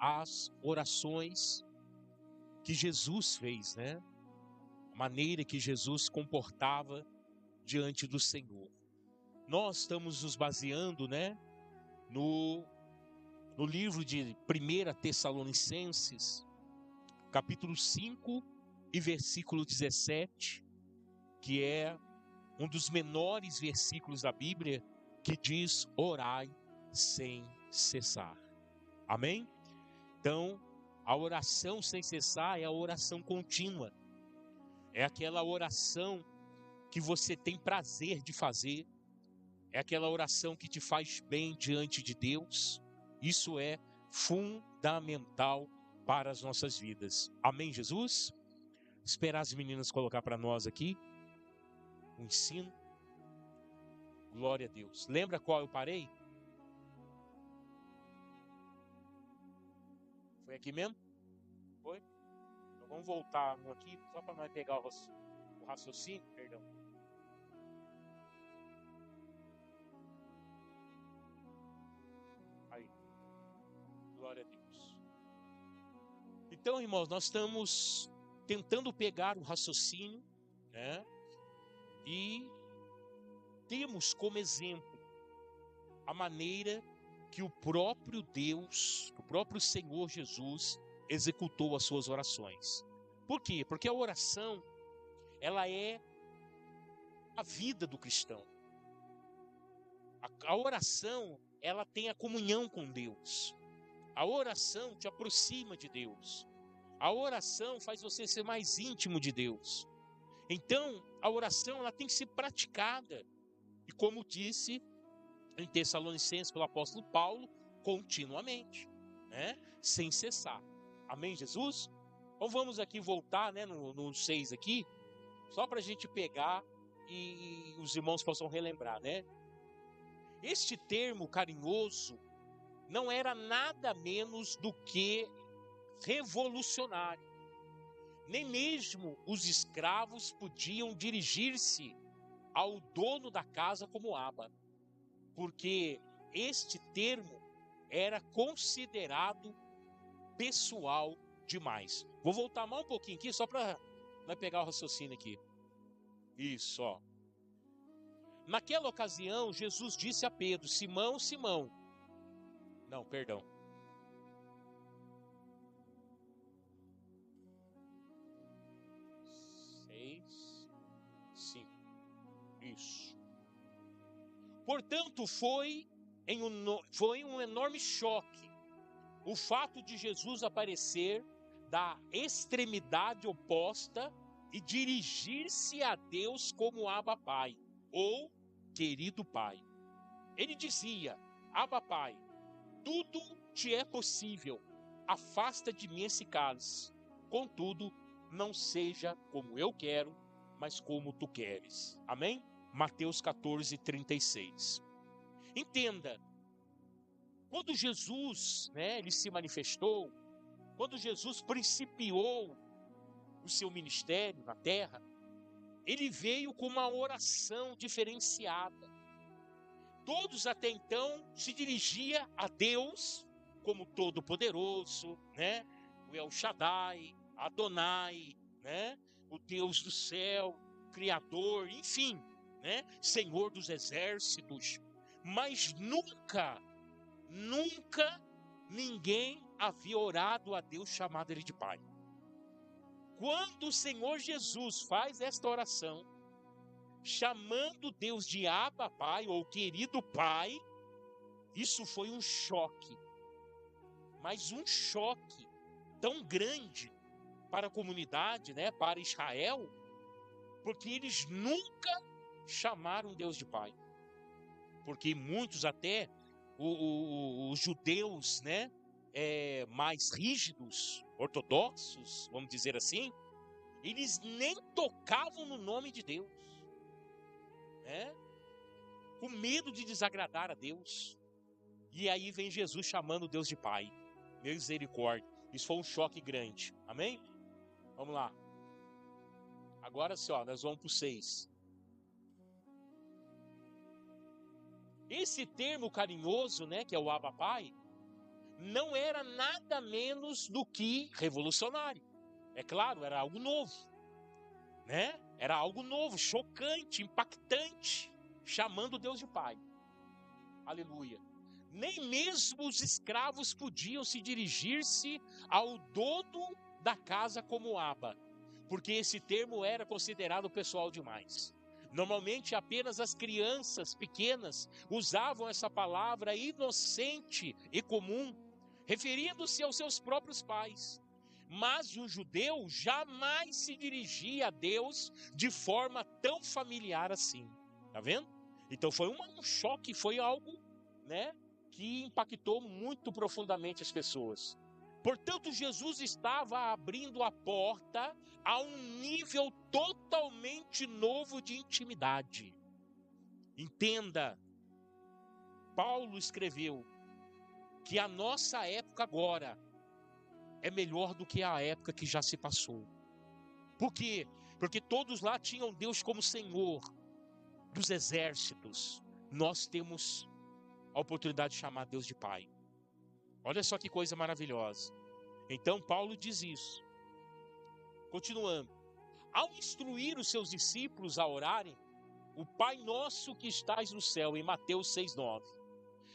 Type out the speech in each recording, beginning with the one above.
as orações que Jesus fez, né? A maneira que Jesus se comportava diante do Senhor. Nós estamos nos baseando, né, no livro de 1 Tessalonicenses, capítulo 5 e versículo 17, que é um dos menores versículos da Bíblia, que diz: orai sem cessar. Amém? Então, a oração sem cessar é a oração contínua. É aquela oração que você tem prazer de fazer. É aquela oração que te faz bem diante de Deus. Isso é fundamental para as nossas vidas. Amém, Jesus? Esperar as meninas colocar para nós aqui o ensino. Glória a Deus. Lembra qual eu parei? Foi aqui mesmo? Foi? Então vamos voltar aqui, só para nós pegar o raciocínio, perdão. Aí. Glória a Deus. Então, irmãos, nós estamos tentando pegar o raciocínio, né? E temos como exemplo a maneira que o próprio Deus, o próprio Senhor Jesus executou as suas orações. Por quê? Porque a oração, ela é a vida do cristão. A oração, ela tem a comunhão com Deus. A oração te aproxima de Deus. A oração faz você ser mais íntimo de Deus. Então, a oração, ela tem que ser praticada. E como disse em Tessalonicenses pelo apóstolo Paulo, continuamente, né? Sem cessar. Amém, Jesus? Então vamos aqui voltar, né, no 6 aqui, só para a gente pegar e os irmãos possam relembrar, né? Este termo carinhoso não era nada menos do que revolucionário. Nem mesmo os escravos podiam dirigir-se ao dono da casa como Abba, porque este termo era considerado pessoal demais. Vou voltar mais um pouquinho aqui, só para pegar o raciocínio aqui. Isso, ó. Naquela ocasião, Jesus disse a Pedro: Simão, Simão. Não, perdão. Isso. Portanto, foi um enorme choque o fato de Jesus aparecer da extremidade oposta e dirigir-se a Deus como Abba Pai, ou querido Pai. Ele dizia: Abba Pai, tudo te é possível, afasta de mim esse cálice. Contudo, não seja como eu quero, mas como tu queres. Amém? Mateus 14, 36. Entenda, quando Jesus, né, ele se manifestou, quando Jesus principiou o seu ministério na terra, ele veio com uma oração diferenciada. Todos até então se dirigiam a Deus como Todo-Poderoso, né? O El Shaddai, Adonai, né? O Deus do céu, Criador, enfim, né? Senhor dos exércitos. Mas nunca ninguém havia orado a Deus chamado ele de Pai. Quando o Senhor Jesus faz esta oração, chamando Deus de Abba Pai, ou querido Pai, isso foi um choque. Mas um choque tão grande para a comunidade, né, para Israel, porque eles nunca chamaram Deus de Pai. Porque muitos até, os judeus, né, mais rígidos, ortodoxos, vamos dizer assim, eles nem tocavam no nome de Deus, né? Com medo de desagradar a Deus. E aí vem Jesus chamando Deus de Pai. Misericórdia. Isso foi um choque grande. Amém? Vamos lá. Agora sim, ó, nós vamos para o 6. Esse termo carinhoso, né, que é o Abba Pai, não era nada menos do que revolucionário. É claro, era algo novo, né? Era algo novo, chocante, impactante, chamando Deus de Pai. Aleluia. Nem mesmo os escravos podiam se dirigir-se ao dono da casa como Abba, porque esse termo era considerado pessoal demais. Normalmente apenas as crianças pequenas usavam essa palavra inocente e comum, referindo-se aos seus próprios pais. Mas um judeu jamais se dirigia a Deus de forma tão familiar assim. Tá vendo? Então foi um choque, foi algo, né, que impactou muito profundamente as pessoas. Portanto, Jesus estava abrindo a porta a um nível totalmente novo de intimidade. Entenda, Paulo escreveu que a nossa época agora é melhor do que a época que já se passou. Por quê? Porque todos lá tinham Deus como Senhor dos exércitos. Nós temos a oportunidade de chamar Deus de Pai. Olha só que coisa maravilhosa. Então Paulo diz isso. Continuando. Ao instruir os seus discípulos a orarem, o Pai nosso que estás no céu, em Mateus 6,9.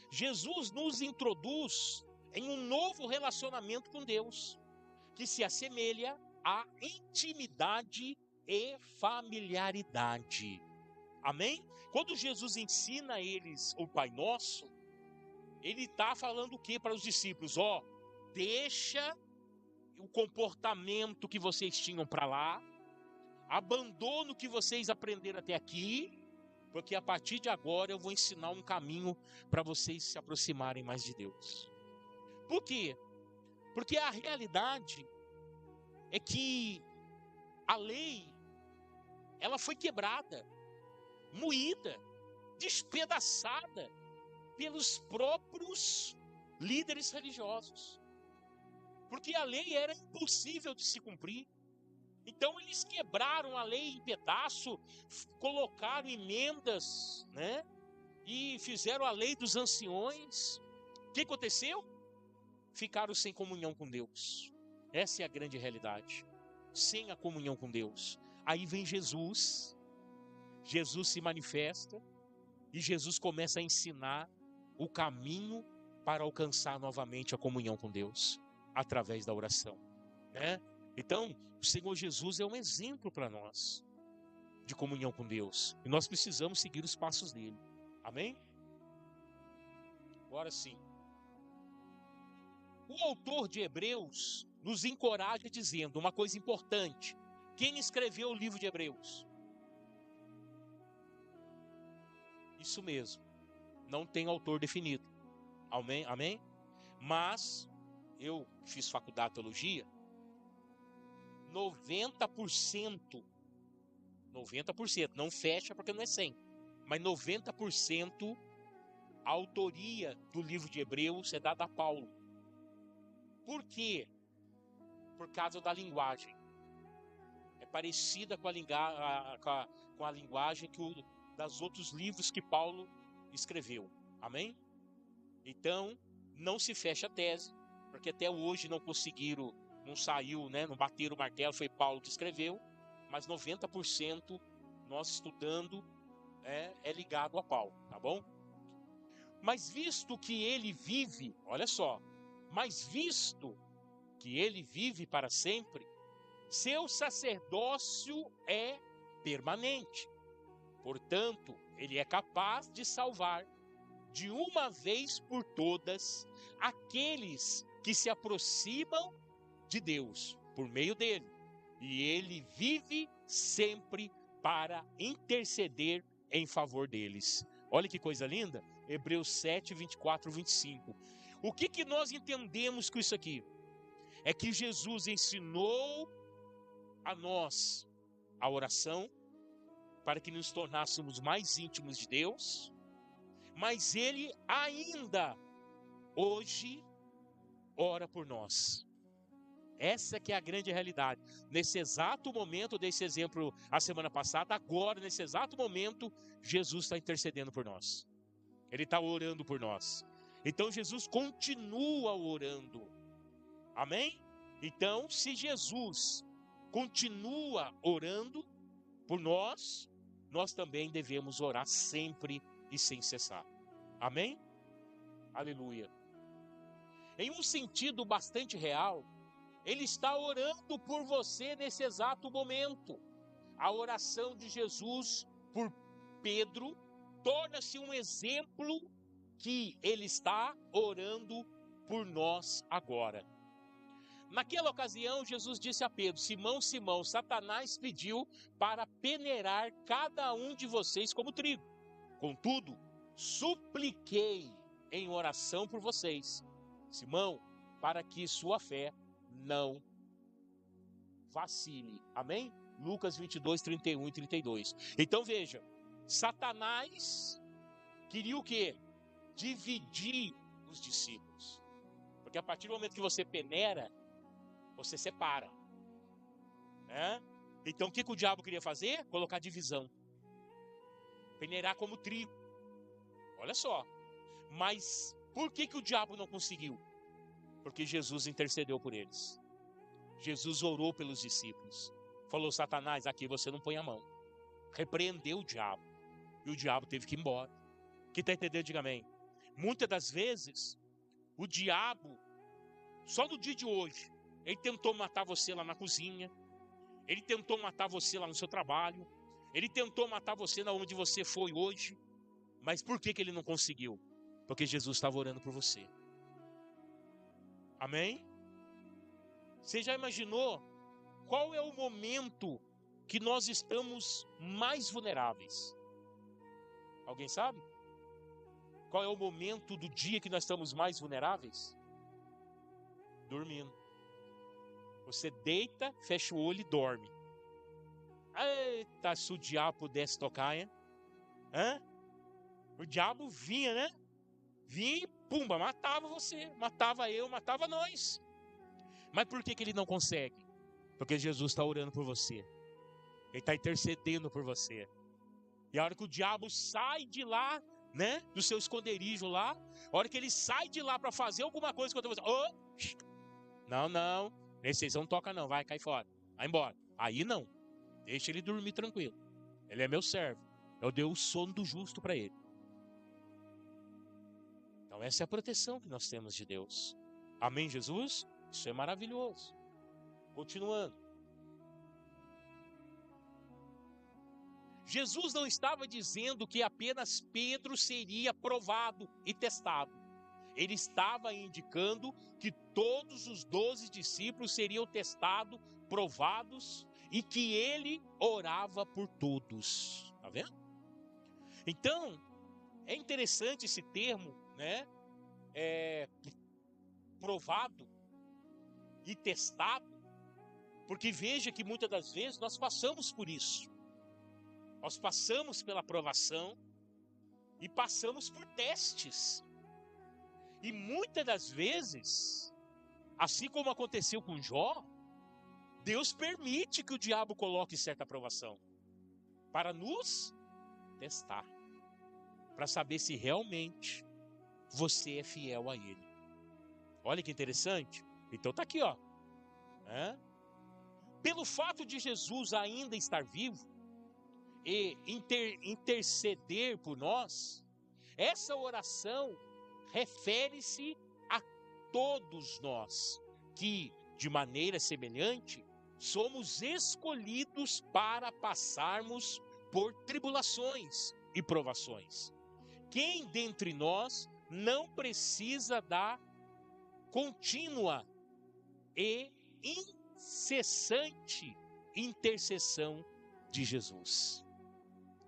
Jesus nos introduz em um novo relacionamento com Deus, que se assemelha à intimidade e familiaridade. Amém? Quando Jesus ensina a eles o Pai Nosso, ele está falando o que para os discípulos? Deixa o comportamento que vocês tinham para lá, abandona o que vocês aprenderam até aqui, porque a partir de agora eu vou ensinar um caminho para vocês se aproximarem mais de Deus. Por quê? Porque a realidade é que a lei, ela foi quebrada, moída, despedaçada pelos próprios líderes religiosos. Porque a lei era impossível de se cumprir. Então eles quebraram a lei em pedaço, colocaram emendas, né? E fizeram a lei dos anciões. O que aconteceu? Ficaram sem comunhão com Deus. Essa é a grande realidade. Sem a comunhão com Deus. Aí vem Jesus. Jesus se manifesta e Jesus começa a ensinar o caminho para alcançar novamente a comunhão com Deus através da oração, né? Então, o Senhor Jesus é um exemplo para nós de comunhão com Deus. E nós precisamos seguir os passos dele. Amém? Agora sim. O autor de Hebreus nos encoraja dizendo uma coisa importante. Quem escreveu o livro de Hebreus? Isso mesmo. Não tem autor definido. Amém? Amém? Mas eu fiz faculdade de teologia. 90%, não fecha porque não é 100, mas 90% a autoria do livro de Hebreus é dada a Paulo. Por quê? Por causa da linguagem. É parecida com a linguagem das outros livros que Paulo escreveu. Amém? Então, não se fecha a tese, porque até hoje não conseguiram, não saiu, né? Não bateram o martelo, foi Paulo que escreveu, mas 90% nós estudando é ligado a Paulo, tá bom? Mas visto que ele vive, olha só, mas visto que ele vive para sempre, seu sacerdócio é permanente. Portanto, ele é capaz de salvar de uma vez por todas aqueles que se aproximam de Deus por meio dele. E ele vive sempre para interceder em favor deles. Olha que coisa linda. Hebreus 7, 24, 25. O que nós entendemos com isso aqui? É que Jesus ensinou a nós a oração para que nos tornássemos mais íntimos de Deus, mas ele ainda hoje ora por nós. Essa que é a grande realidade. Nesse exato momento, eu dei esse exemplo a semana passada, agora, nesse exato momento, Jesus está intercedendo por nós. Ele está orando por nós. Então Jesus continua orando. Amém? Então, se Jesus continua orando por nós, nós também devemos orar sempre e sem cessar. Amém? Aleluia. Em um sentido bastante real, Ele está orando por você nesse exato momento. A oração de Jesus por Pedro torna-se um exemplo que Ele está orando por nós agora. Naquela ocasião, Jesus disse a Pedro: Simão, Simão, Satanás pediu para peneirar cada um de vocês como trigo. Contudo, supliquei em oração por vocês, Simão, para que sua fé não vacile. Amém? Lucas 22, 31 e 32. Então veja, Satanás queria o quê? Dividir os discípulos. Porque a partir do momento que você peneira, você separa. Então o que o diabo queria fazer? Colocar divisão. Peneirar como trigo. Olha só. Mas por que o diabo não conseguiu? Porque Jesus intercedeu por eles. Jesus orou pelos discípulos. Falou: Satanás, aqui você não põe a mão. Repreendeu o diabo. E o diabo teve que ir embora. Quem está entendendo, diga amém. Muitas das vezes, o diabo, só no dia de hoje, ele tentou matar você lá na cozinha. Ele tentou matar você lá no seu trabalho. Ele tentou matar você na onde você foi hoje. Mas por que ele não conseguiu? Porque Jesus estava orando por você. Amém? Você já imaginou qual é o momento que nós estamos mais vulneráveis? Alguém sabe? Qual é o momento do dia que nós estamos mais vulneráveis? Dormindo. Você deita, fecha o olho e dorme. Eita, se o diabo pudesse tocar, hein? O diabo vinha, né? Vinha e pumba, matava você, matava eu, matava nós. Mas por que ele não consegue? Porque Jesus está orando por você. Ele está intercedendo por você. E a hora que o diabo sai de lá, né? Do seu esconderijo lá, a hora que ele sai de lá para fazer alguma coisa contra você. Não. Nesse não toca não, vai, cai fora. Vai embora. Aí não. Deixa ele dormir tranquilo. Ele é meu servo. Eu dei o sono do justo para ele. Então essa é a proteção que nós temos de Deus. Amém, Jesus? Isso é maravilhoso. Continuando. Jesus não estava dizendo que apenas Pedro seria provado e testado. Ele estava indicando que todos os 12 discípulos seriam testados, provados, e que ele orava por todos. Está vendo? Então, é interessante esse termo, né? Provado e testado, porque veja que muitas das vezes nós passamos por isso. Nós passamos pela provação e passamos por testes. E muitas das vezes, assim como aconteceu com Jó, Deus permite que o diabo coloque certa provação para nos testar, para saber se realmente você é fiel a Ele. Olha que interessante. Então tá aqui, ó. Pelo fato de Jesus ainda estar vivo e interceder por nós, essa oração refere-se a todos nós que, de maneira semelhante, somos escolhidos para passarmos por tribulações e provações. Quem dentre nós não precisa da contínua e incessante intercessão de Jesus?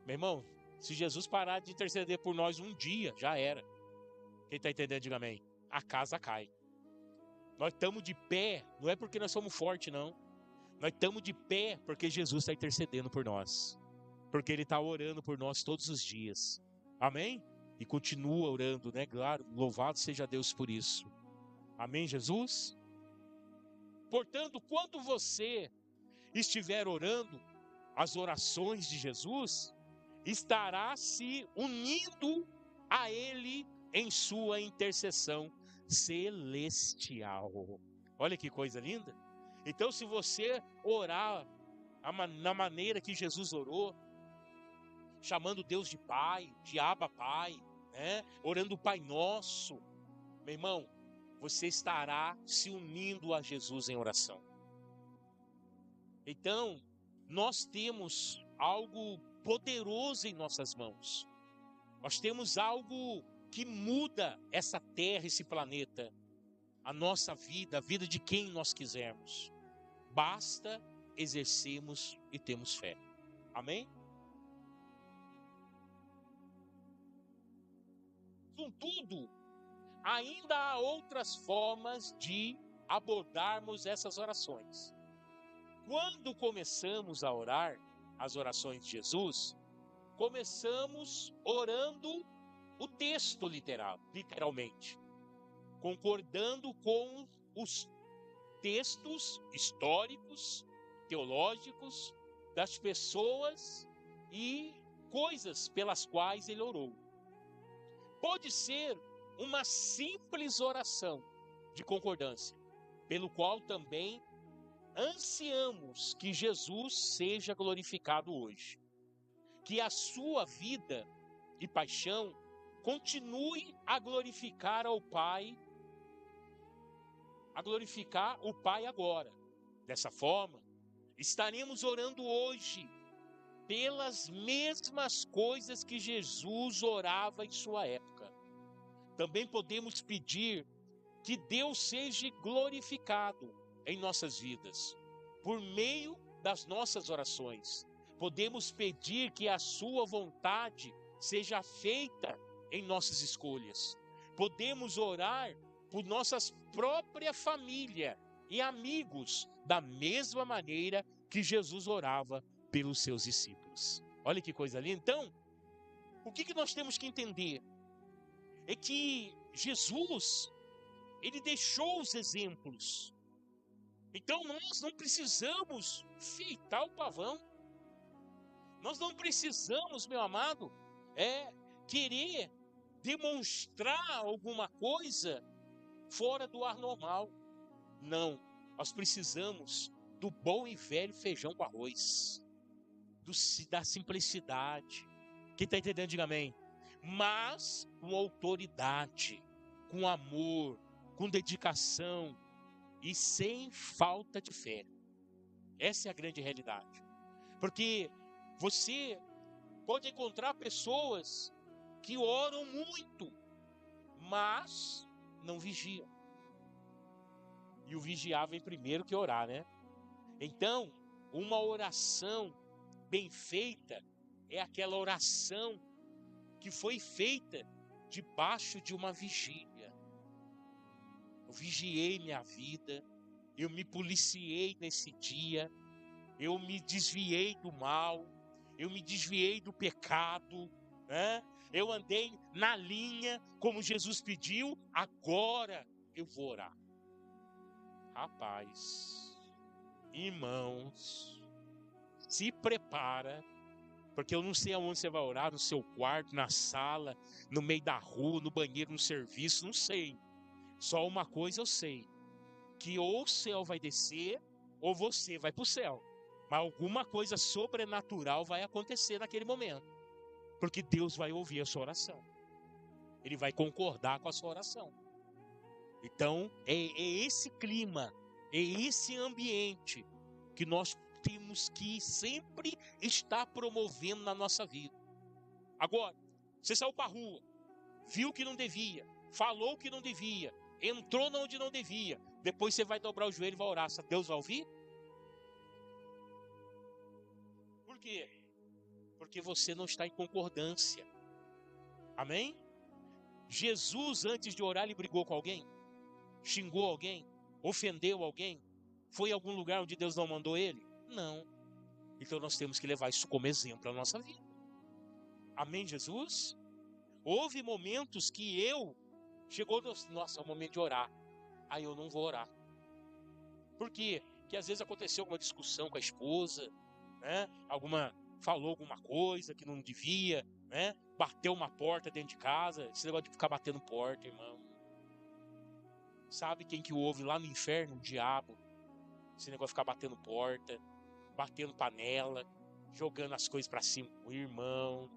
Meu irmão, se Jesus parar de interceder por nós um dia, já era. Quem está entendendo, diga amém. A casa cai. Nós estamos de pé, não é porque nós somos fortes, não. Nós estamos de pé porque Jesus está intercedendo por nós. Porque Ele está orando por nós todos os dias. Amém? E continua orando, né? Claro, louvado seja Deus por isso. Amém, Jesus? Portanto, quando você estiver orando as orações de Jesus, estará se unindo a Ele em sua intercessão celestial. Olha que coisa linda. Então, se você orar na maneira que Jesus orou, chamando Deus de Pai, de Abba Pai, né? Orando o Pai Nosso, meu irmão, você estará se unindo a Jesus em oração. Então, nós temos algo poderoso em nossas mãos. Nós temos algo que muda essa terra, esse planeta, a nossa vida, a vida de quem nós quisermos. Basta exercermos e termos fé. Amém? Contudo, ainda há outras formas de abordarmos essas orações. Quando começamos a orar as orações de Jesus, começamos orando o texto literalmente, concordando com os textos históricos, teológicos, das pessoas e coisas pelas quais ele orou. Pode ser uma simples oração de concordância, pelo qual também ansiamos que Jesus seja glorificado hoje. Que a sua vida e paixão continue a glorificar o Pai agora. Dessa forma, estaremos orando hoje pelas mesmas coisas que Jesus orava em sua época. Também podemos pedir que Deus seja glorificado em nossas vidas, por meio das nossas orações. Podemos pedir que a sua vontade seja feita em nossas escolhas. Podemos orar por nossa própria família e amigos, da mesma maneira que Jesus orava pelos seus discípulos. Olha que coisa linda. Então, o que nós temos que entender? É que Jesus, ele deixou os exemplos. Então nós não precisamos feitar o pavão. Nós não precisamos, meu amado, querer demonstrar alguma coisa fora do ar normal. Não, nós precisamos do bom e velho feijão com arroz, da simplicidade. Quem está entendendo, diga amém. Mas com autoridade, com amor, com dedicação e sem falta de fé. Essa é a grande realidade. Porque você pode encontrar pessoas que oram muito, mas não vigiam. E o vigiar vem primeiro que orar, né? Então, uma oração bem feita é aquela oração que foi feita debaixo de uma vigília. Eu vigiei minha vida, eu me policiei nesse dia, eu me desviei do mal, eu me desviei do pecado, né? Eu andei na linha como Jesus pediu, agora eu vou orar. Rapaz, irmãos, se prepara, porque eu não sei aonde você vai orar, no seu quarto, na sala, no meio da rua, no banheiro, no serviço, não sei. Só uma coisa eu sei, que ou o céu vai descer, ou você vai para o céu. Mas alguma coisa sobrenatural vai acontecer naquele momento, porque Deus vai ouvir a sua oração. Ele vai concordar com a sua oração. Então, é esse clima, é esse ambiente que nós temos que sempre estar promovendo na nossa vida. Agora, você saiu para a rua, viu que não devia, falou que não devia, entrou onde não devia, depois você vai dobrar o joelho e vai orar. Deus vai ouvir? Por quê? Porque você não está em concordância. Amém? Jesus, antes de orar, ele brigou com alguém? Xingou alguém? Ofendeu alguém? Foi em algum lugar onde Deus não mandou ele? Não. Então nós temos que levar isso como exemplo na nossa vida. Amém, Jesus? Houve momentos que chegou, nossa, é o momento de orar. Aí eu não vou orar. Por quê? Porque às vezes aconteceu alguma discussão com a esposa, né? Alguma falou alguma coisa que não devia, né? Bateu uma porta dentro de casa. Esse negócio de ficar batendo porta, irmão. Sabe quem que ouve lá no inferno? O diabo. Esse negócio de ficar batendo porta, batendo panela, jogando as coisas pra cima. O irmão,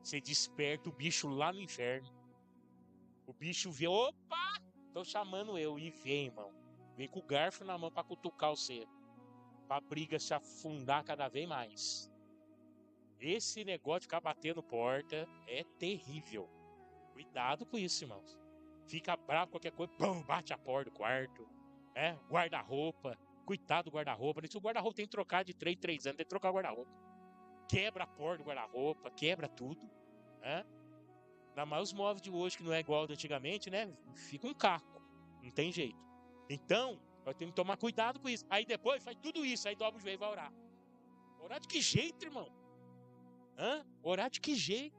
você desperta o bicho lá no inferno. O bicho vê, opa, tô chamando eu. E vem, irmão. Vem com o garfo na mão pra cutucar você. Pra briga se afundar cada vez mais. Esse negócio de ficar batendo porta é terrível. Cuidado com isso, irmãos. Fica bravo com qualquer coisa, pum, bate a porta do quarto. Guarda-roupa. Coitado do guarda-roupa. Se o guarda-roupa tem que trocar de 3 em 3 anos, tem que trocar o guarda-roupa. Quebra a porta do guarda-roupa, quebra tudo. Ainda mais os móveis de hoje, que não é igual ao de antigamente, né? Fica um caco. Não tem jeito. Então, nós temos que tomar cuidado com isso. Aí depois faz tudo isso, aí dobra o joelho e vai orar. Orar de que jeito, irmão? Orar de que jeito?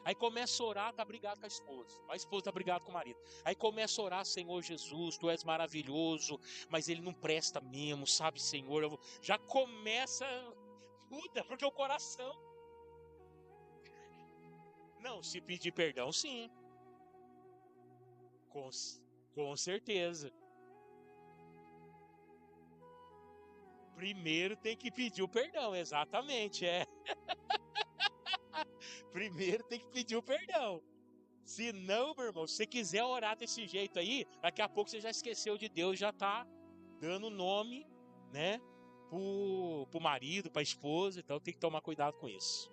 Aí começa a orar, tá brigado com a esposa tá brigada com o marido. Aí começa a orar, Senhor Jesus, tu és maravilhoso, mas ele não presta mesmo, sabe, Senhor? Já começa, muda, porque o coração. Não, se pedir perdão, sim. Com certeza. Primeiro tem que pedir o perdão, exatamente, Primeiro tem que pedir o perdão. Se não, meu irmão, se você quiser orar desse jeito aí, daqui a pouco você já esqueceu de Deus, já tá dando nome, né, pro marido, pra esposa, então tem que tomar cuidado com isso.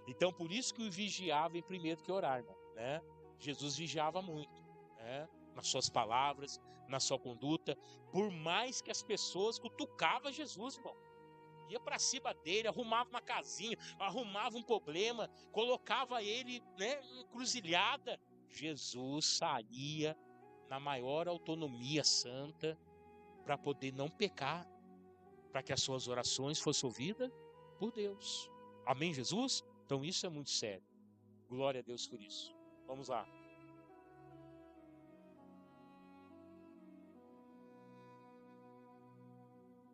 Então, por isso que o vigiar vem primeiro que orar, irmão, né? Jesus vigiava muito, né? Nas suas palavras, na sua conduta, por mais que as pessoas cutucavam Jesus, irmão. Ia para cima dele, arrumava uma casinha, arrumava um problema, colocava ele, né, em encruzilhada. Jesus saía na maior autonomia santa para poder não pecar, para que as suas orações fossem ouvidas por Deus. Amém, Jesus? Então isso é muito sério. Glória a Deus por isso. Vamos lá.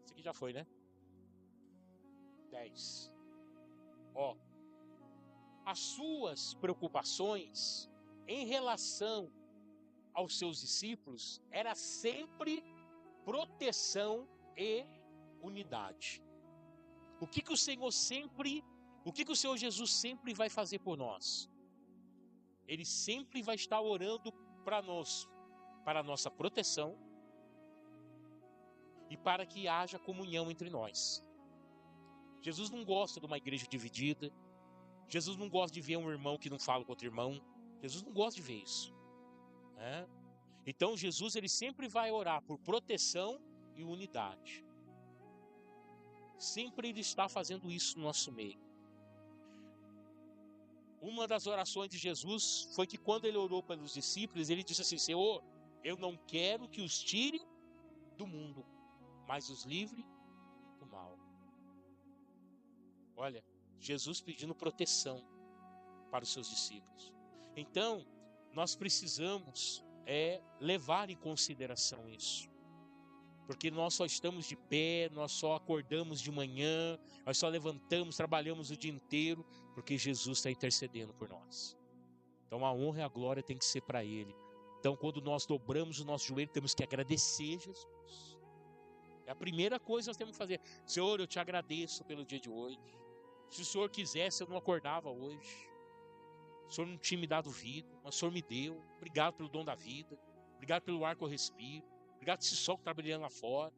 Esse aqui já foi, né? 10. As suas preocupações em relação aos seus discípulos era sempre proteção e unidade. O que o Senhor Jesus sempre vai fazer por nós? Ele sempre vai estar orando para nós, para a nossa proteção e para que haja comunhão entre nós. Jesus não gosta de uma igreja dividida. Jesus não gosta de ver um irmão que não fala com outro irmão. Jesus não gosta de ver isso. Então Jesus ele sempre vai orar por proteção e unidade. Sempre ele está fazendo isso no nosso meio. Uma das orações de Jesus foi que quando ele orou pelos discípulos, ele disse assim: Senhor, eu não quero que os tire do mundo, mas os livre do mal. Olha, Jesus pedindo proteção para os seus discípulos. Então, nós precisamos levar em consideração isso. Porque nós só estamos de pé, nós só acordamos de manhã, nós só levantamos, trabalhamos o dia inteiro, porque Jesus está intercedendo por nós. Então a honra e a glória tem que ser para Ele. Então quando nós dobramos o nosso joelho, temos que agradecer Jesus. É a primeira coisa que nós temos que fazer. Senhor, eu te agradeço pelo dia de hoje. Se o Senhor quisesse, eu não acordava hoje. O Senhor não tinha me dado vida, mas o Senhor me deu. Obrigado pelo dom da vida. Obrigado pelo ar que eu respiro. Obrigado por esse sol que está brilhando lá fora.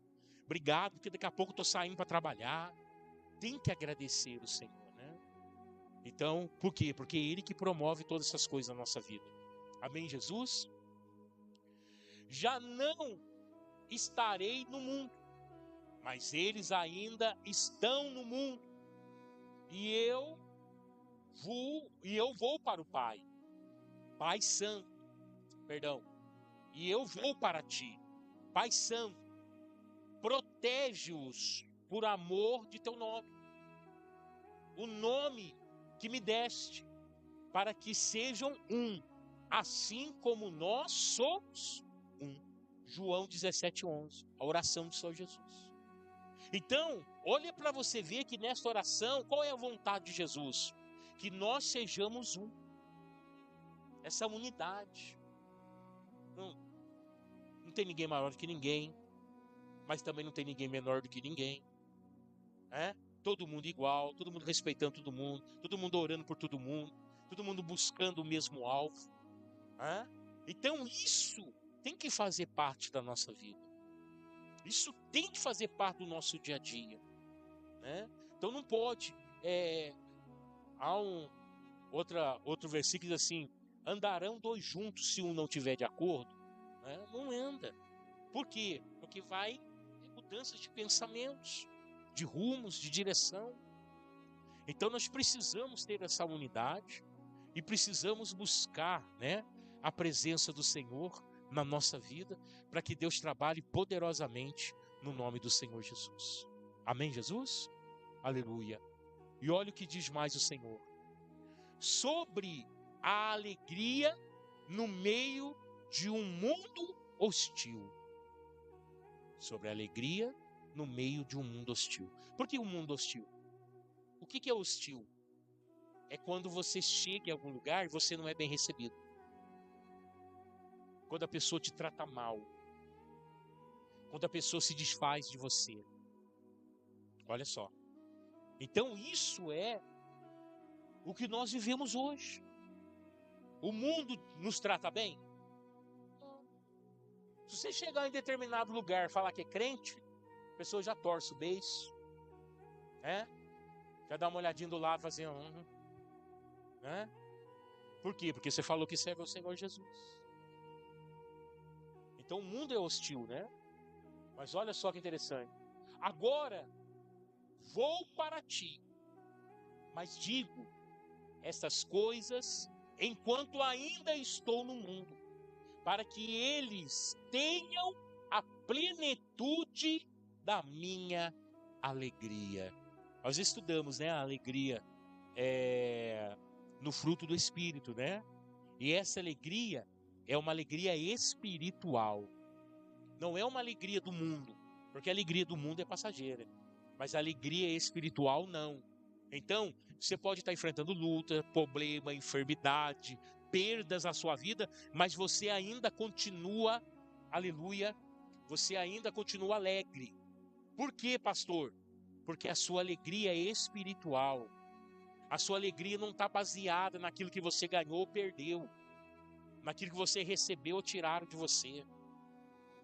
Obrigado, porque daqui a pouco eu estou saindo para trabalhar. Tem que agradecer o Senhor, né? Então, por quê? Porque é Ele que promove todas essas coisas na nossa vida. Amém, Jesus? Já não estarei no mundo, mas eles ainda estão no mundo. E eu vou para o Pai. Pai Santo, perdão. E eu vou para ti. Pai Santo, protege-os por amor de teu nome. O nome que me deste, para que sejam um, assim como nós somos um. João 17:11, a oração do Senhor Jesus. Então, olha para você ver que nesta oração, qual é a vontade de Jesus? Que nós sejamos um. Essa unidade. Não tem ninguém maior do que ninguém, mas também não tem ninguém menor do que ninguém. Todo mundo igual, todo mundo respeitando todo mundo orando por todo mundo buscando o mesmo alvo. Então isso tem que fazer parte da nossa vida. Isso tem que fazer parte do nosso dia a dia. Então não pode. Há outro versículo que diz assim: andarão dois juntos se um não tiver de acordo. Não anda. Por quê? Porque vai mudanças de pensamentos, de rumos, de direção. Então nós precisamos ter essa unidade e precisamos buscar, a presença do Senhor na nossa vida, para que Deus trabalhe poderosamente no nome do Senhor Jesus. Amém, Jesus? Aleluia. E olha o que diz mais o Senhor: sobre a alegria no meio de um mundo hostil. Sobre a alegria no meio de um mundo hostil. Por que um mundo hostil? O que é hostil? É quando você chega em algum lugar e você não é bem recebido. Quando a pessoa te trata mal. Quando a pessoa se desfaz de você. Olha só. Então isso é o que nós vivemos hoje. O mundo nos trata bem? Se você chegar em determinado lugar e falar que é crente, a pessoa já torce o beiço. Já dá uma olhadinha do lado e faz assim, Por quê? Porque você falou que serve ao Senhor Jesus. Então o mundo é hostil, Mas olha só que interessante. Agora vou para ti, mas digo estas coisas enquanto ainda estou no mundo, para que eles tenham a plenitude da minha alegria. Nós estudamos, a alegria no fruto do Espírito, E essa alegria é uma alegria espiritual. Não é uma alegria do mundo, porque a alegria do mundo é passageira, mas a alegria espiritual não. Então, você pode estar enfrentando luta, problema, enfermidade, perdas na sua vida, mas você ainda continua, aleluia, você ainda continua alegre. Por quê, pastor? Porque a sua alegria é espiritual. A sua alegria não está baseada naquilo que você ganhou ou perdeu, naquilo que você recebeu ou tiraram de você.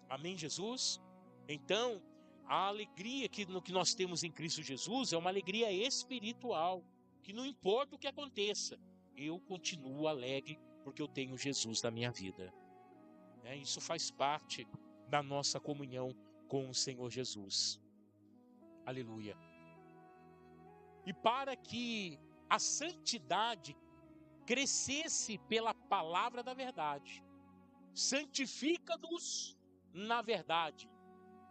Amém, Jesus? Então, a alegria que nós temos em Cristo Jesus é uma alegria espiritual, que não importa o que aconteça, eu continuo alegre porque eu tenho Jesus na minha vida. Isso faz parte da nossa comunhão com o Senhor Jesus. Aleluia. E para que a santidade crescesse pela palavra da verdade, santifica-nos na verdade.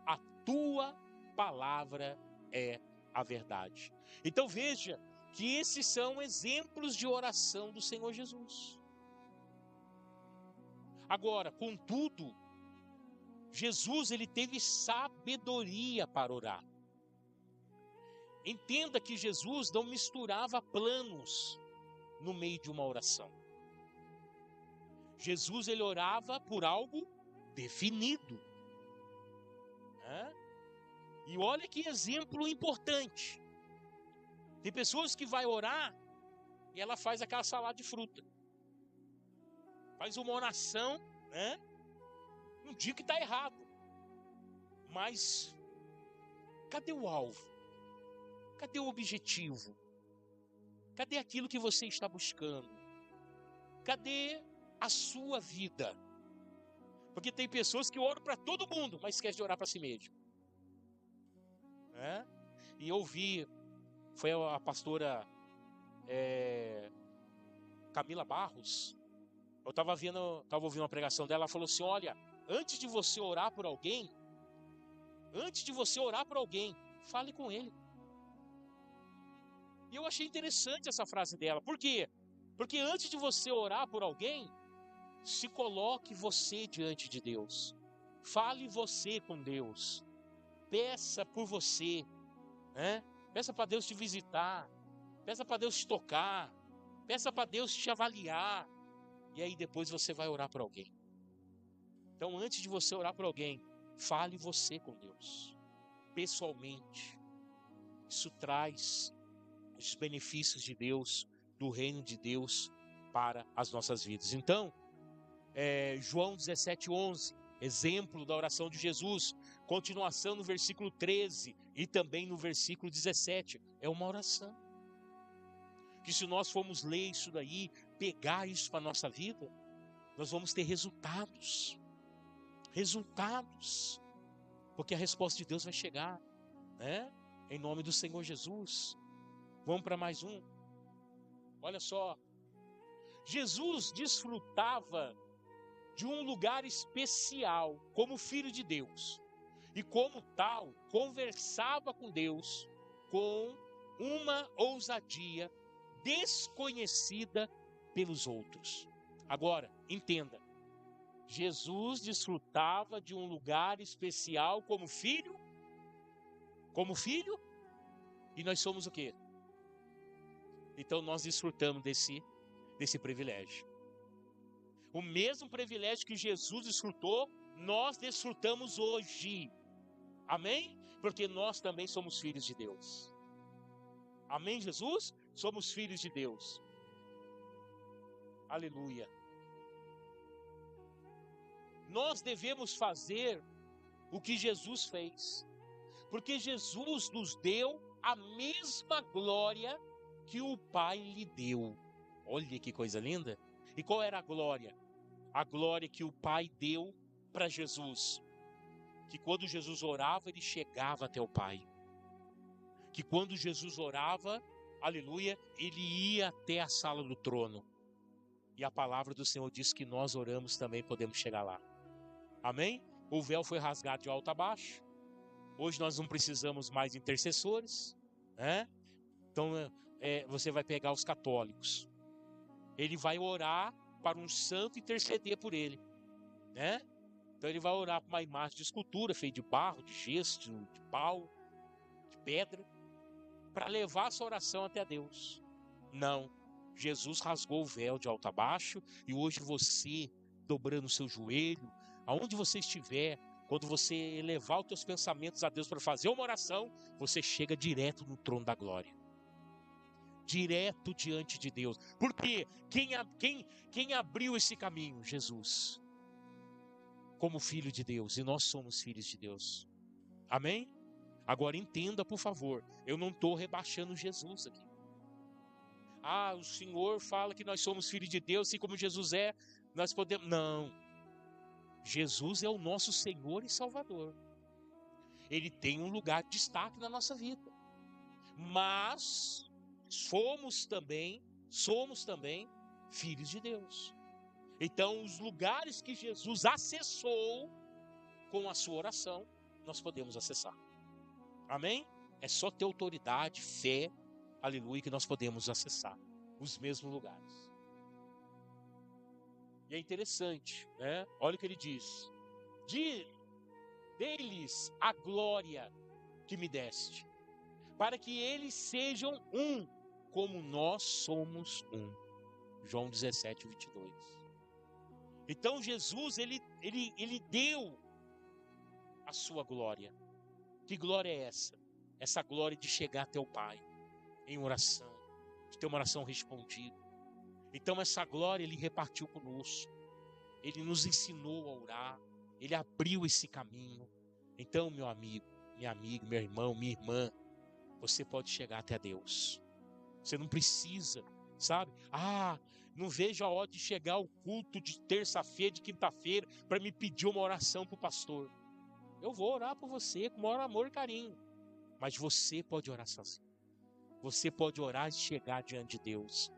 A tua palavra é a verdade. Então veja que esses são exemplos de oração do Senhor Jesus. Agora, contudo, Jesus ele teve sabedoria para orar. Entenda que Jesus não misturava planos no meio de uma oração. Jesus ele orava por algo definido. E olha que exemplo importante. Tem pessoas que vai orar e ela faz aquela salada de fruta. Faz uma oração, Não digo que está errado. Mas cadê o alvo? Cadê o objetivo? Cadê aquilo que você está buscando? Cadê a sua vida? Porque tem pessoas que oram para todo mundo, mas esquecem de orar para si mesmo. E eu vi, foi a pastora Camila Barros. Eu estava ouvindo uma pregação dela, ela falou assim: olha, antes de você orar por alguém, fale com ele. E eu achei interessante essa frase dela. Por quê? Porque antes de você orar por alguém, se coloque você diante de Deus. Fale você com Deus. peça por você, né? Peça para Deus te visitar, peça para Deus te tocar, peça para Deus te avaliar, e aí depois você vai orar por alguém. Então, antes de você orar por alguém, fale você com Deus, pessoalmente. Isso traz os benefícios de Deus, do reino de Deus para as nossas vidas. Então, João 17:11, exemplo da oração de Jesus, continuação no versículo 13 e também no versículo 17, é uma oração. Que se nós formos ler isso daí, pegar isso para a nossa vida, nós vamos ter resultados. Resultados. Porque a resposta de Deus vai chegar, né? Em nome do Senhor Jesus. Vamos para mais um. Olha só. Jesus desfrutava de um lugar especial como filho de Deus. E como tal, conversava com Deus com uma ousadia desconhecida pelos outros. Agora, entenda. Jesus desfrutava de um lugar especial como filho. Como filho? E nós somos o quê? Então nós desfrutamos desse privilégio. O mesmo privilégio que Jesus desfrutou, nós desfrutamos hoje. Amém? Porque nós também somos filhos de Deus. Amém, Jesus? Somos filhos de Deus. Aleluia. Nós devemos fazer o que Jesus fez. Porque Jesus nos deu a mesma glória que o Pai lhe deu. Olha que coisa linda. E qual era a glória? A glória que o Pai deu para Jesus. Que quando Jesus orava, ele chegava até o Pai. Que quando Jesus orava, aleluia, ele ia até a sala do trono. E a palavra do Senhor diz que nós oramos também podemos chegar lá. Amém? O véu foi rasgado de alto a baixo. Hoje nós não precisamos mais de intercessores, né? Então você vai pegar os católicos. Ele vai orar para um santo interceder por ele, né? Então ele vai orar para uma imagem de escultura feita de barro, de gesso, de pau, de pedra, para levar a sua oração até Deus. Não, Jesus rasgou o véu de alto a baixo e hoje você, dobrando o seu joelho, aonde você estiver, quando você elevar os teus pensamentos a Deus para fazer uma oração, você chega direto no trono da glória. Direto diante de Deus. Porque quem abriu esse caminho? Jesus. Como filho de Deus. E nós somos filhos de Deus. Amém? Agora entenda, por favor. Eu não estou rebaixando Jesus aqui. Ah, o Senhor fala que nós somos filhos de Deus, assim como Jesus é, nós podemos... Não. Jesus é o nosso Senhor e Salvador. Ele tem um lugar de destaque na nossa vida. Mas somos também filhos de Deus. Então, os lugares que Jesus acessou com a sua oração, nós podemos acessar. Amém? É só ter autoridade, fé, aleluia, que nós podemos acessar os mesmos lugares. E é interessante, né? Olha o que ele diz. Deles a glória que me deste, para que eles sejam um, como nós somos um. João 17:22. Então Jesus, ele deu a sua glória. Que glória é essa? Essa glória de chegar até o Pai, em oração, de ter uma oração respondida. Então essa glória ele repartiu conosco. Ele nos ensinou a orar. Ele abriu esse caminho. Então, meu amigo, minha amiga, meu irmão, minha irmã, você pode chegar até Deus. Você não precisa, sabe? Não vejo a hora de chegar ao culto de terça-feira, de quinta-feira, para me pedir uma oração para o pastor. Eu vou orar por você com o maior amor e carinho. Mas você pode orar sozinho. Você pode orar e chegar diante de Deus.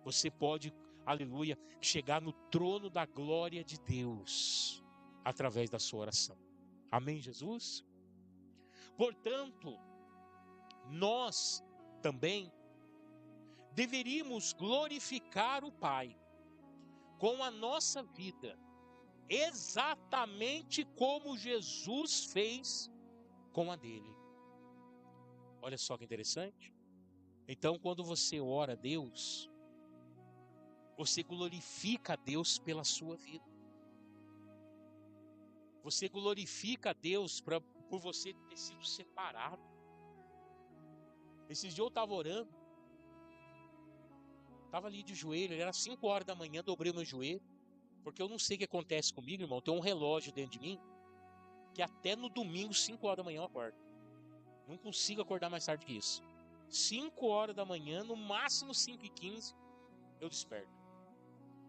Você pode, aleluia, chegar no trono da glória de Deus através da sua oração. Amém, Jesus? Portanto, nós também deveríamos glorificar o Pai com a nossa vida, exatamente como Jesus fez com a dele. Olha só que interessante. Então, quando você ora a Deus, você glorifica a Deus pela sua vida. Você glorifica a Deus por você ter sido separado. Esses dias eu estava orando, estava ali de joelho, era 5 horas da manhã, dobrei o meu joelho, porque eu não sei o que acontece comigo, irmão. Tem um relógio dentro de mim, que até no domingo, 5 horas da manhã eu acordo. Não consigo acordar mais tarde que isso. 5 horas da manhã, no máximo 5h15, eu desperto.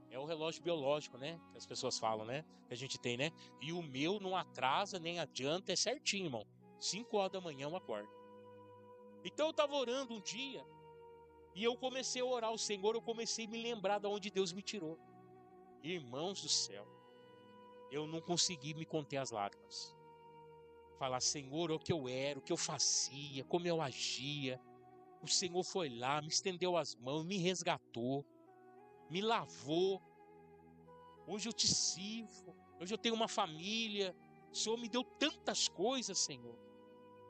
É o relógio biológico, né? Que as pessoas falam, né? Que a gente tem, né? E o meu não atrasa, nem adianta, é certinho, irmão. 5 horas da manhã eu acordo. Então eu estava orando um dia, e eu comecei a orar ao Senhor, eu comecei a me lembrar de onde Deus me tirou. Irmãos do céu, eu não consegui me conter as lágrimas. Falar, Senhor, o que eu era, o que eu fazia, como eu agia. O Senhor foi lá, me estendeu as mãos, me resgatou, me lavou. Hoje eu te sirvo, hoje eu tenho uma família. O Senhor me deu tantas coisas, Senhor.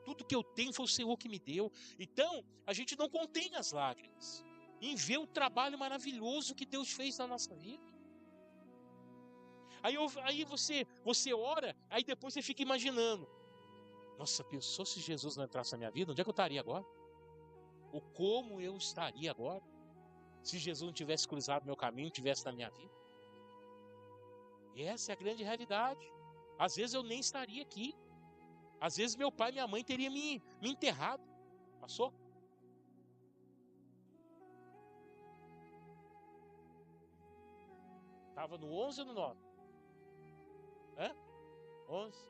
Tudo que eu tenho foi o Senhor que me deu. Então, a gente não contém as lágrimas em ver o trabalho maravilhoso que Deus fez na nossa vida. Aí você ora, aí depois você fica imaginando. Nossa, pensou se Jesus não entrasse na minha vida? Onde é que eu estaria agora? Ou como eu estaria agora? Se Jesus não tivesse cruzado meu caminho, não tivesse na minha vida? E essa é a grande realidade. Às vezes eu nem estaria aqui. Às vezes meu pai e minha mãe teriam me enterrado. Passou? Estava no 11 ou no 9? 11.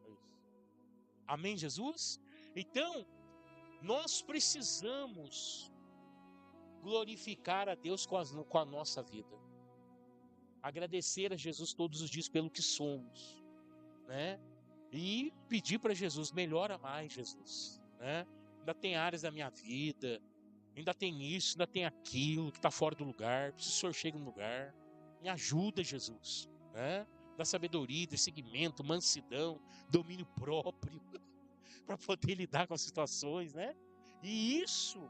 É isso. Amém, Jesus? Então, nós precisamos glorificar a Deus com a nossa vida. Agradecer a Jesus todos os dias pelo que somos, né? E pedir para Jesus, melhora mais, Jesus, né? Ainda tem áreas da minha vida, ainda tem isso, ainda tem aquilo que está fora do lugar, preciso que o Senhor chegue no lugar. Me ajuda, Jesus, né? Dá sabedoria, discernimento, mansidão, domínio próprio, para poder lidar com as situações, né? E isso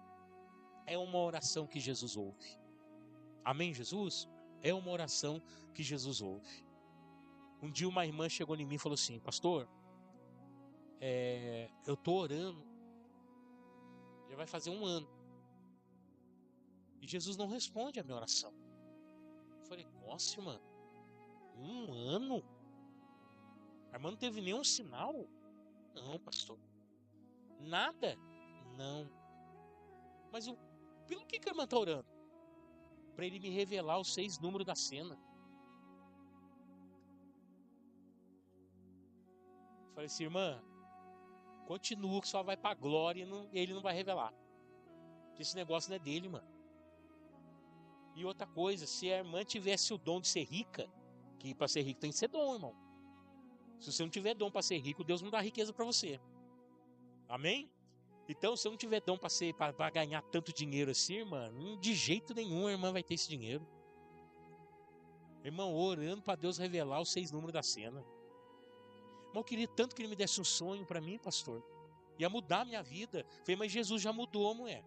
é uma oração que Jesus ouve. Amém, Jesus? É uma oração que Jesus ouve. Um dia uma irmã chegou em mim e falou assim, pastor, eu estou orando, já vai fazer 1 ano, e Jesus não responde a minha oração. Eu falei, nossa, irmã, 1 ano? A irmã não teve nenhum sinal? Não, pastor. Nada? Não. Mas pelo que a irmã está orando? Para ele me revelar os 6 números da cena. Eu falei assim, irmã, continua que só vai para a glória e ele não vai revelar. Esse negócio não é dele, mano. E outra coisa, se a irmã tivesse o dom de ser rica, que para ser rico tem que ser dom, irmão. Se você não tiver dom para ser rico, Deus não dá riqueza para você. Amém? Então, se eu não tiver dom para ganhar tanto dinheiro assim, irmã, de jeito nenhum a irmã vai ter esse dinheiro. Irmão, orando para Deus revelar os 6 números da cena. Irmão, eu queria tanto que ele me desse um sonho para mim, pastor. Ia mudar a minha vida. Eu falei, mas Jesus já mudou, mulher.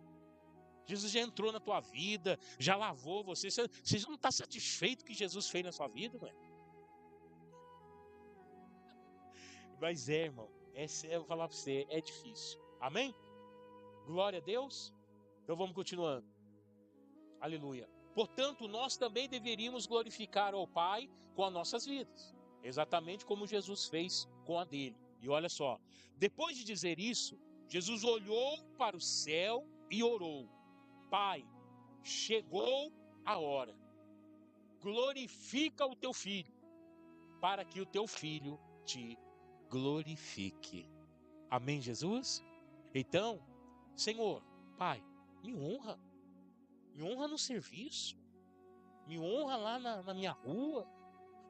Jesus já entrou na tua vida, já lavou você. Você não está satisfeito com o que Jesus fez na sua vida, mulher? Mas irmão, eu vou falar para você, é difícil. Amém? Glória a Deus. Então vamos continuando. Aleluia. Portanto, nós também deveríamos glorificar ao Pai com as nossas vidas. Exatamente como Jesus fez com a dele. E olha só, depois de dizer isso, Jesus olhou para o céu e orou. Pai, chegou a hora. Glorifica o teu filho, para que o teu filho te glorifique. Amém, Jesus? Então, Senhor, Pai, me honra no serviço, me honra lá na minha rua,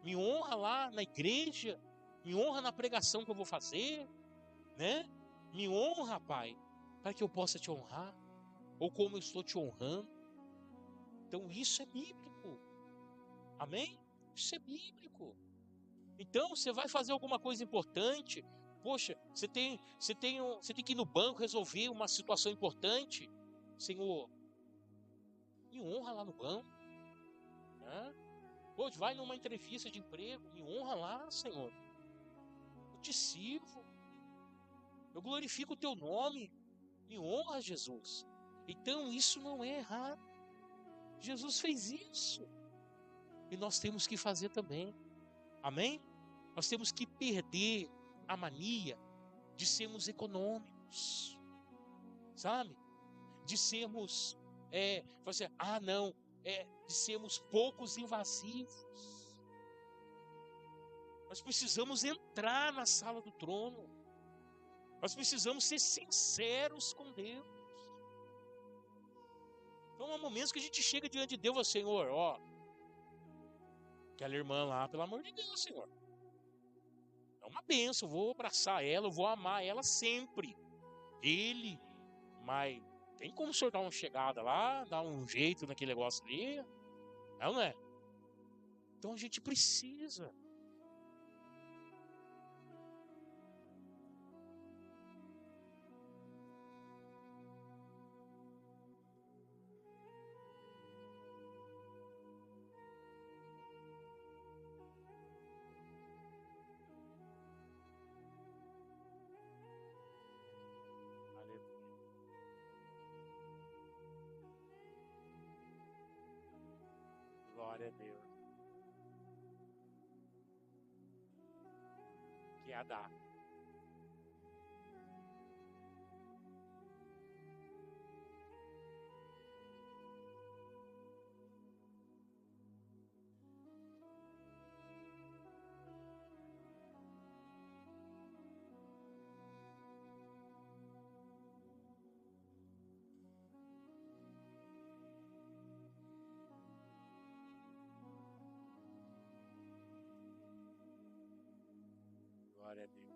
me honra lá na igreja, me honra na pregação que eu vou fazer, né? Me honra, Pai, para que eu possa te honrar, ou como eu estou te honrando. Então isso é bíblico, amém? Isso é bíblico. Então você vai fazer alguma coisa importante, Poxa, você tem que ir no banco resolver uma situação importante. Senhor, me honra lá no banco, né? Pô, vai numa entrevista de emprego, me honra lá, Senhor. Eu te sirvo, eu glorifico o teu nome, me honra, Jesus. Então isso não é errado. Jesus fez isso e nós temos que fazer também. Amém? Nós temos que perder a mania de sermos econômicos, sabe? De sermos, você, não, de sermos poucos invasivos. Nós precisamos entrar na sala do trono. Nós precisamos ser sinceros com Deus. Então há momentos que a gente chega diante de Deus e fala, Senhor, ó, aquela irmã lá, pelo amor de Deus, Senhor. É uma bênção, eu vou abraçar ela, eu vou amar ela sempre. Ele, mas tem como o senhor dar uma chegada lá, dar um jeito naquele negócio ali? Não é? Então a gente precisa. Aleluia. Glória a Deus. Que é a dar. Glória a Deus.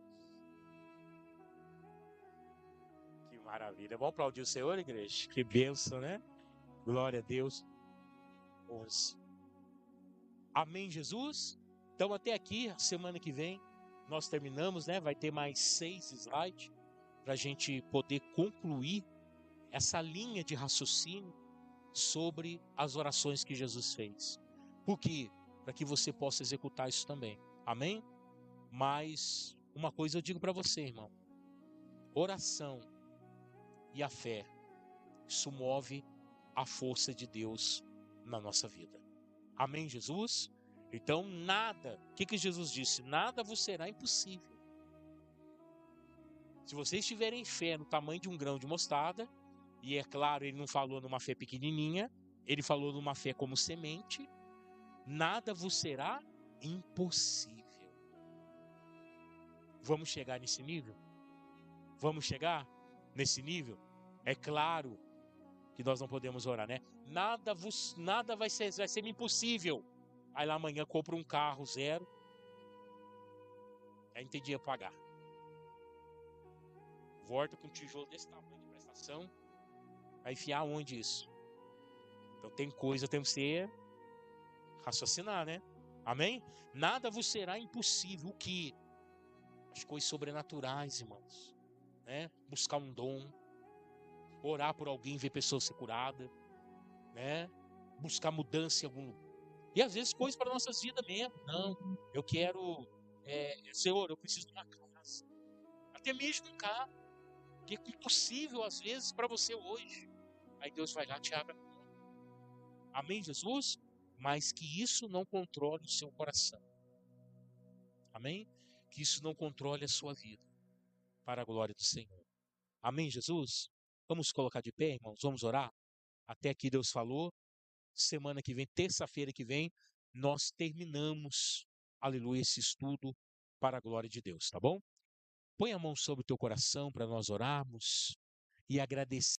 Que maravilha. Vamos aplaudir o Senhor, igreja? Que bênção, né? Glória a Deus. 11. Amém, Jesus? Então, até aqui, a semana que vem, nós terminamos, né? Vai ter mais 6 slides para a gente poder concluir essa linha de raciocínio sobre as orações que Jesus fez. Por quê? Para que você possa executar isso também. Amém? Mas uma coisa eu digo para você, irmão. Oração e a fé, isso move a força de Deus na nossa vida. Amém, Jesus? Então nada, o que Jesus disse? Nada vos será impossível. Se vocês tiverem fé no tamanho de um grão de mostarda, e é claro, ele não falou numa fé pequenininha, ele falou numa fé como semente, nada vos será impossível. Vamos chegar nesse nível? Vamos chegar nesse nível? É claro que nós não podemos orar, né? Nada vai ser impossível. Aí lá amanhã compra um carro zero, aí não tem dinheiro para pagar. Volta com um tijolo desse tamanho de prestação, vai enfiar onde isso? Então tem coisa, temos que ser raciocinar, né? Amém? Nada vos será impossível. O que? As coisas sobrenaturais, irmãos, né? Buscar um dom, orar por alguém, ver pessoa ser curada, né? Buscar mudança em algum lugar. E às vezes coisas para nossas vidas mesmo. Não, eu quero, Senhor, eu preciso de uma casa, até mesmo um carro, que é impossível às vezes para você hoje. Aí Deus vai lá e te abre a porta. Amém, Jesus? Mas que isso não controle o seu coração. Amém? Que isso não controle a sua vida, para a glória do Senhor. Amém, Jesus? Vamos colocar de pé, irmãos, vamos orar? Até aqui Deus falou. Semana que vem, terça-feira que vem, nós terminamos, aleluia, esse estudo para a glória de Deus, tá bom? Põe a mão sobre o teu coração para nós orarmos e agradecer.